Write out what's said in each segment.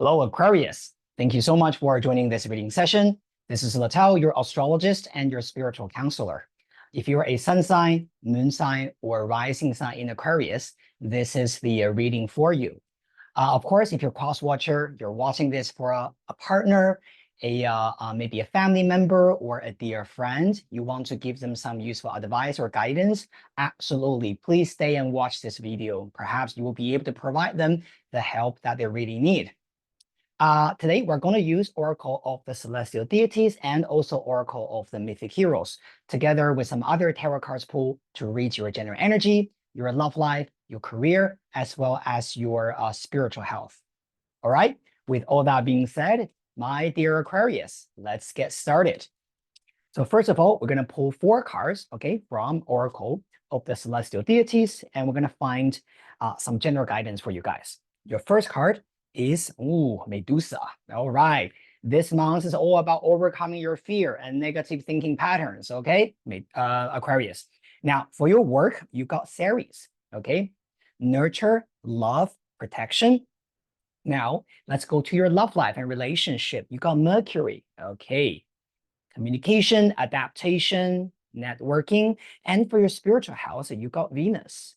Hello, Aquarius. Thank you so much for joining this reading session. This is Letao, your astrologist and your spiritual counselor. If you're a sun sign, moon sign, or rising sign in Aquarius, this is the reading for you. Of course, if you're a cross-watcher, you're watching this for a partner, maybe a family member or a dear friend, you want to give them some useful advice or guidance, absolutely, please stay and watch this video. Perhaps you will be able to provide them the help that they really need. Today, we're going to use Oracle of the Celestial Deities and also Oracle of the Mythic Heroes, together with some other tarot cards pool to read your general energy, your love life, your career, as well as your spiritual health. All right, with all that being said, my dear Aquarius, let's get started. So first of all, we're going to pull 4 cards, okay, from Oracle of the Celestial Deities, and we're going to find some general guidance for you guys. Your first card is Medusa. All right, this month is all about overcoming your fear and negative thinking patterns. Okay, Aquarius. Now for your work, you got Ceres. Okay, nurture, love, protection. Now let's go to your love life and relationship. You got Mercury. Okay, communication, adaptation, networking, and for your spiritual health, you got Venus.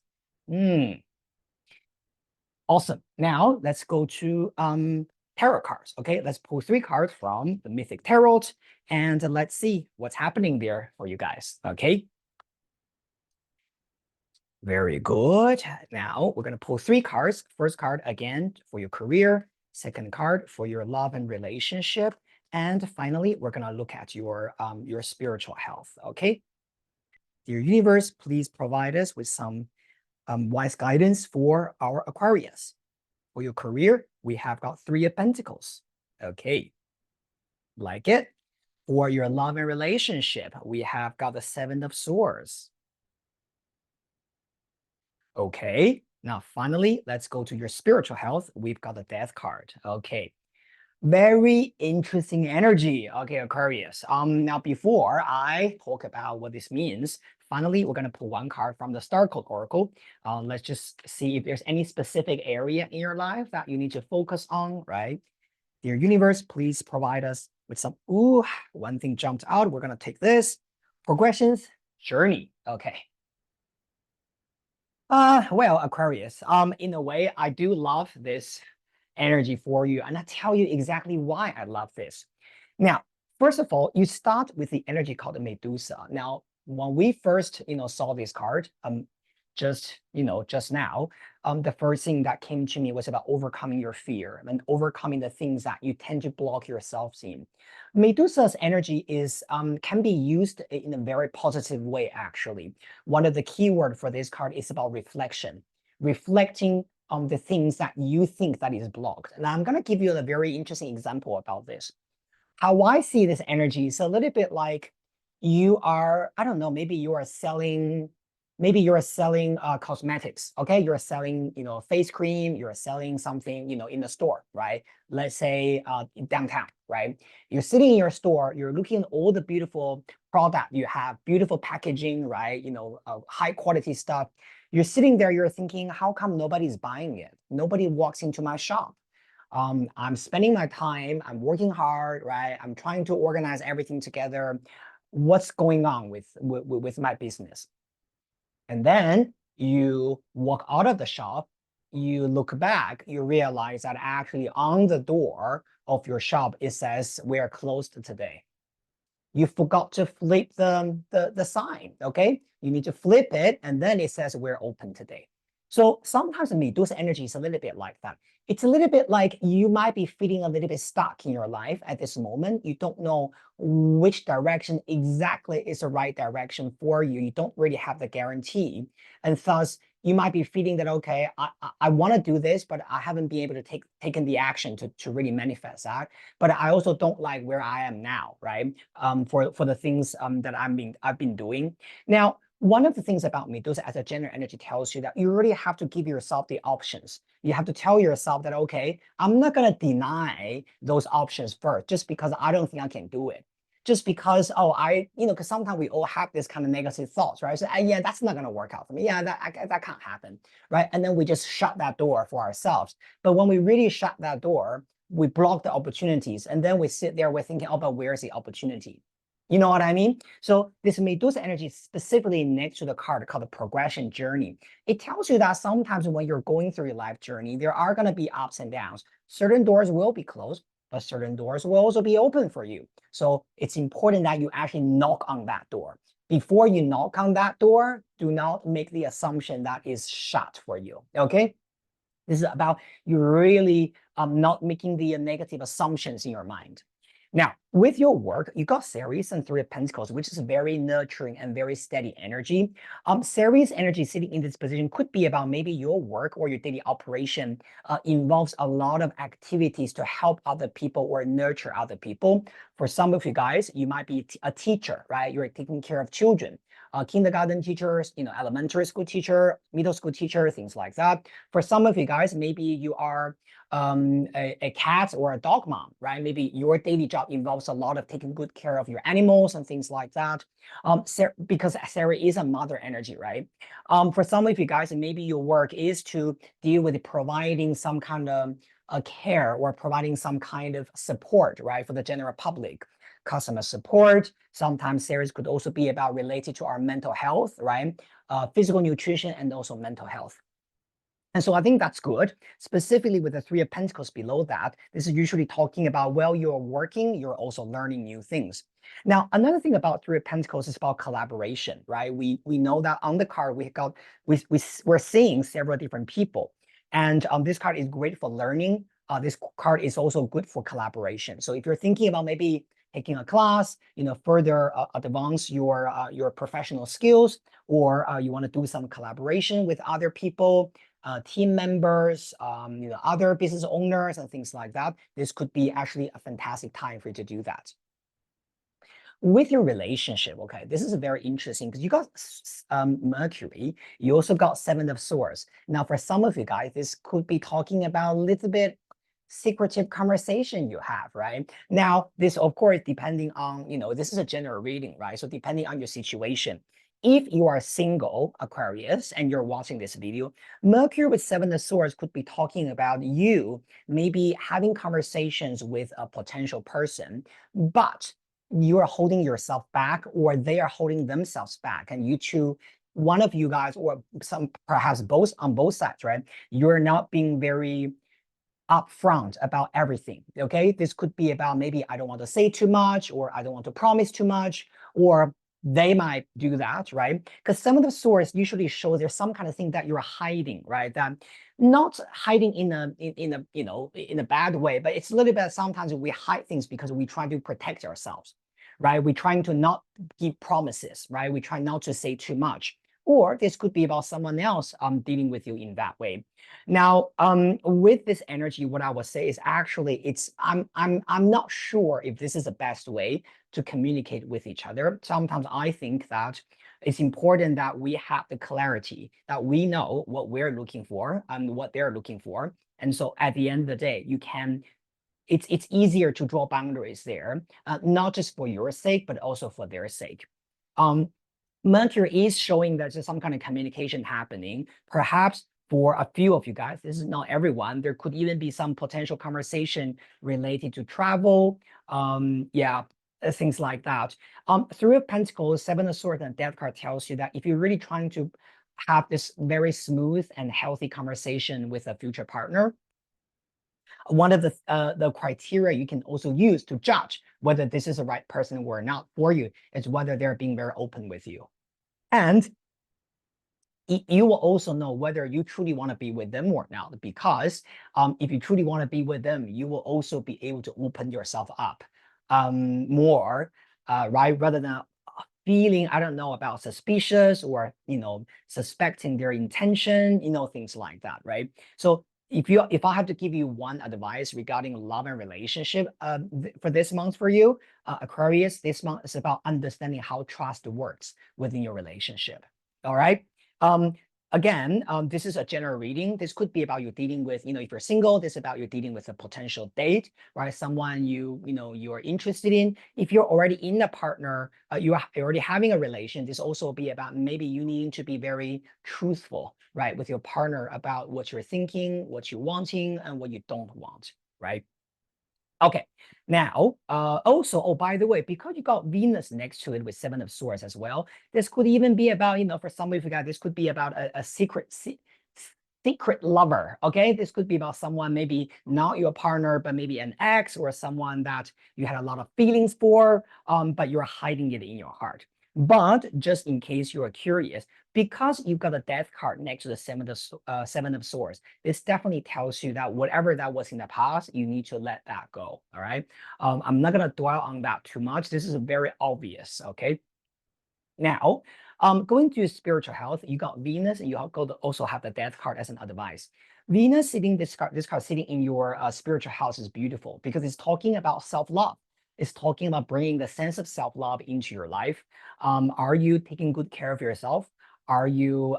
Awesome. Now let's go to tarot cards. Okay, let's pull 3 cards from the Mythic Tarot and let's see what's happening there for you guys. Okay. Very good. Now we're going to pull 3 cards. First card again for your career, second card for your love and relationship, and finally we're going to look at your spiritual health. Okay. Dear universe, please provide us with some wise guidance for our Aquarius. For your career, we have got 3 of Pentacles. Okay, like it. For your love and relationship, we have got the 7 of Swords. Okay, now finally, let's go to your spiritual health. We've got the Death card. Okay, very interesting energy. Okay, Aquarius. Now before I talk about what this means, finally, we're going to pull 1 card from the Star Code Oracle. Let's just see if there's any specific area in your life that you need to focus on, right? Dear universe, please provide us with some, one thing jumped out. We're going to take this. Progressions, journey. Okay. Well, Aquarius, in a way, I do love this energy for you, and I'll tell you exactly why I love this. Now, first of all, you start with the energy called Medusa. Now, when we first, saw this card, just now, the first thing that came to me was about overcoming your fear and overcoming the things that you tend to block yourself in. Medusa's energy is can be used in a very positive way, actually. One of the key words for this card is about reflection, reflecting on the things that you think that is blocked. And I'm going to give you a very interesting example about this. How I see this energy is a little bit like you are, I don't know, maybe you are selling cosmetics. Okay, you're selling face cream, you're selling something in the store, right? Let's say in downtown, right? You're sitting in your store, you're looking at all the beautiful product you have, beautiful packaging, right? High quality stuff. You're sitting there, you're thinking, how come nobody's buying it? Nobody walks into my shop. I'm spending my time, I'm working hard, right? I'm trying to organize everything together. What's going on with my business? And then you walk out of the shop, you look back, you realize that actually on the door of your shop, it says we're closed today. You forgot to flip the sign, okay? You need to flip it, and then it says we're open today. So sometimes Medusa energy is a little bit like that. It's a little bit like you might be feeling a little bit stuck in your life at this moment. You don't know which direction exactly is the right direction for you. You don't really have the guarantee. And thus, you might be feeling that, okay, I want to do this, but I haven't been able to taken the action to really manifest that. But I also don't like where I am now, right? For the things that I've been doing. Now, one of the things about Medusa as a general energy tells you that you really have to give yourself the options. You have to tell yourself that, okay, I'm not going to deny those options first just because I don't think I can do it. Just because, because sometimes we all have this kind of negative thoughts, right? So, yeah, that's not going to work out for me. Yeah, that can't happen, right? And then we just shut that door for ourselves. But when we really shut that door, we block the opportunities, and then we sit there, we're thinking, oh, but where's the opportunity? You know what I mean? So this Medusa energy specifically next to the card called the progression journey. It tells you that sometimes when you're going through your life journey, there are going to be ups and downs. Certain doors will be closed, but certain doors will also be open for you. So it's important that you actually knock on that door. Before you knock on that door, do not make the assumption that is shut for you, okay? This is about you really not making the negative assumptions in your mind. Now, with your work, you got Ceres and Three of Pentacles, which is very nurturing and very steady energy. Ceres energy sitting in this position could be about maybe your work or your daily operation involves a lot of activities to help other people or nurture other people. For some of you guys, you might be a teacher, right? You're taking care of children. Kindergarten teachers, elementary school teacher, middle school teacher, things like that. For some of you guys, maybe you are a cat or a dog mom, right? Maybe your daily job involves a lot of taking good care of your animals and things like that. Because Sarah is a mother energy, right? For some of you guys, maybe your work is to deal with providing some kind of care or providing some kind of support, right, for the general public. Customer support. Sometimes series could also be about related to our mental health, right? Physical nutrition and also mental health. And so I think that's good. Specifically with the Three of Pentacles below that, this is usually talking about, well, you're working, you're also learning new things. Now, another thing about Three of Pentacles is about collaboration, right? We know that on the card, we're seeing several different people. And this card is great for learning. This card is also good for collaboration. So if you're thinking about maybe taking a class, further advance your professional skills, or you want to do some collaboration with other people, team members, other business owners and things like that, this could be actually a fantastic time for you to do that. With your relationship, okay, this is very interesting because you got Mercury, you also got Seven of Swords. Now, for some of you guys, this could be talking about a little bit secretive conversation you have, right? Now, this, of course, depending on, this is a general reading, right? So depending on your situation, if you are single, Aquarius, and you're watching this video, Mercury with Seven of Swords could be talking about you maybe having conversations with a potential person, but you are holding yourself back, or they are holding themselves back, and you two, one of you guys, or some perhaps both on both sides, right? You're not being very upfront about everything. Okay, this could be about maybe I don't want to say too much, or I don't want to promise too much, or they might do that, right? Because some of the swords usually show there's some kind of thing that you're hiding, right? That not hiding in a bad way, but it's a little bit, sometimes we hide things because we try to protect ourselves, right? We're trying to not give promises, right? We try not to say too much. Or this could be about someone else dealing with you in that way. Now, with this energy, what I would say is actually I'm not sure if this is the best way to communicate with each other. Sometimes I think that it's important that we have the clarity, that we know what we're looking for and what they're looking for. And so at the end of the day, it's easier to draw boundaries there, not just for your sake, but also for their sake. Mercury is showing that there's some kind of communication happening. Perhaps for a few of you guys, this is not everyone. There could even be some potential conversation related to travel. Things like that. Three of Pentacles, Seven of Swords, and Death card tells you that if you're really trying to have this very smooth and healthy conversation with a future partner, one of the criteria you can also use to judge whether this is the right person or not for you is whether they're being very open with you. And you will also know whether you truly want to be with them or not, because if you truly want to be with them, you will also be able to open yourself up more, right? Rather than feeling, I don't know, about suspicious or, suspecting their intention, things like that, right? So if I have to give you one advice regarding love and relationship for this month for you, Aquarius, this month is about understanding how trust works within your relationship. All right. Again, this is a general reading. This could be about you dealing with, if you're single, this is about you dealing with a potential date, right? Someone you're interested in. If you're already in a partner, you're already having a relation, this also will be about maybe you needing to be very truthful, right, with your partner about what you're thinking, what you're wanting, and what you don't want, right? Okay. Now, also, oh, by the way, because you got Venus next to it with Seven of Swords as well, this could even be about, for some of you guys, this could be about a secret lover. Okay, this could be about someone maybe not your partner, but maybe an ex or someone that you had a lot of feelings for, but you're hiding it in your heart. But just in case you are curious, because you've got a death card next to the Seven of Swords, this definitely tells you that whatever that was in the past, you need to let that go. All right. I'm not gonna dwell on that too much. This is very obvious. Okay. Now, going to spiritual health, you got Venus, and you also have the Death card as an advice. Venus sitting this card sitting in your spiritual house is beautiful because it's talking about self-love. It's talking about bringing the sense of self-love into your life. Are you taking good care of yourself? Are you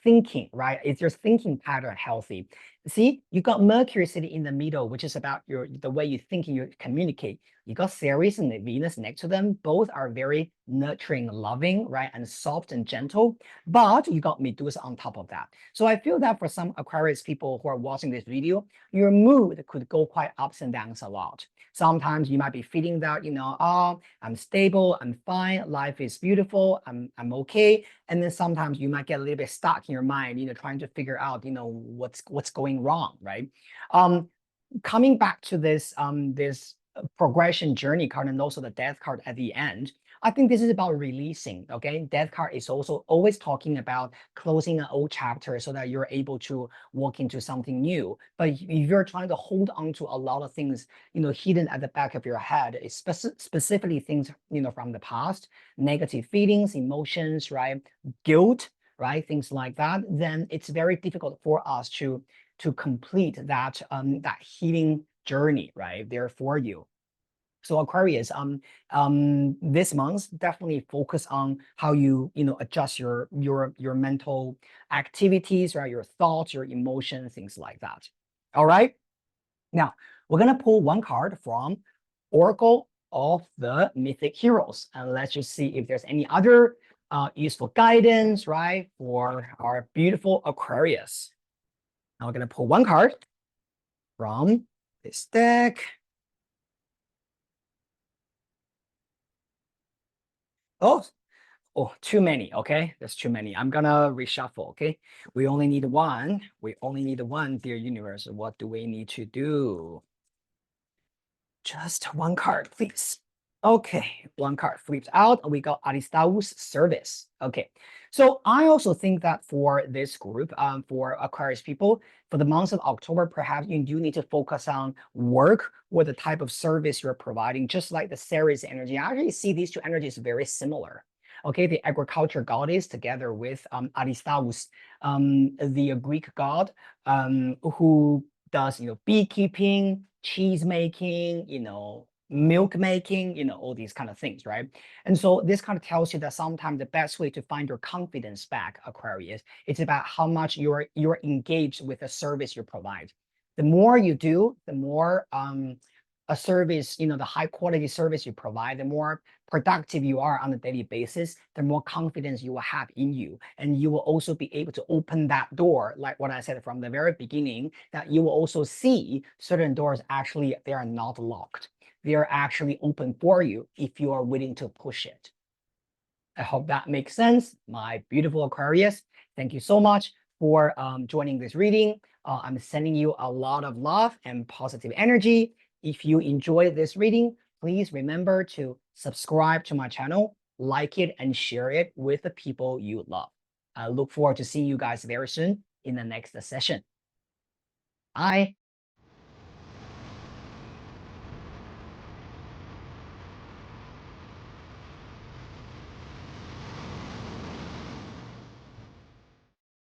thinking, right? Is your thinking pattern healthy? See, you got Mercury sitting in the middle, which is about the way you think and you communicate. You got Ceres and the Venus next to them. Both are very nurturing, loving, right? And soft and gentle. But you got Medusa on top of that. So I feel that for some Aquarius people who are watching this video, your mood could go quite ups and downs a lot. Sometimes you might be feeling that, oh, I'm stable, I'm fine, life is beautiful, I'm okay. And then sometimes you might get a little bit stuck in your mind, trying to figure out, what's going wrong, right? Coming back to this progression journey card and also the death card at the end, I think this is about releasing. Okay, death card is also always talking about closing an old chapter so that you're able to walk into something new. But if you're trying to hold on to a lot of things, hidden at the back of your head, specifically things, from the past, negative feelings, emotions, right, guilt, right, things like that, then it's very difficult for us to complete that healing journey, right, there for you. So Aquarius, this month definitely focus on how you adjust your mental activities, right? Your thoughts, your emotions, things like that. All right. Now we're gonna pull one card from Oracle of the Mythic Heroes, and let's just see if there's any other useful guidance, right, for our beautiful Aquarius. Now we're gonna pull one card from this deck. Oh, oh, too many. Okay, there's too many. I'm gonna reshuffle. Okay, we only need one. We only need one, dear universe. What do we need to do? Just one card, please. Okay, one card flips out. We got Aristaeus service. Okay, so I also think that for this group, for Aquarius people, for the month of October, perhaps you do need to focus on work or the type of service you're providing, just like the Ceres energy. I actually see these two energies very similar. Okay, the agriculture goddess together with Aristaeus, the Greek god, who does beekeeping, cheese making, milk making, all these kind of things, right? And so this kind of tells you that sometimes the best way to find your confidence back, Aquarius, it's about how much you're engaged with the service you provide. The more you do, the more a service, the high quality service you provide, the more productive you are on a daily basis, the more confidence you will have in you. And you will also be able to open that door, like what I said from the very beginning, that you will also see certain doors actually, they are not locked. They are actually open for you if you are willing to push it. I hope that makes sense, my beautiful Aquarius. Thank you so much for joining this reading. I'm sending you a lot of love and positive energy. If you enjoyed this reading, please remember to subscribe to my channel, like it, and share it with the people you love. I look forward to seeing you guys very soon in the next session. Bye.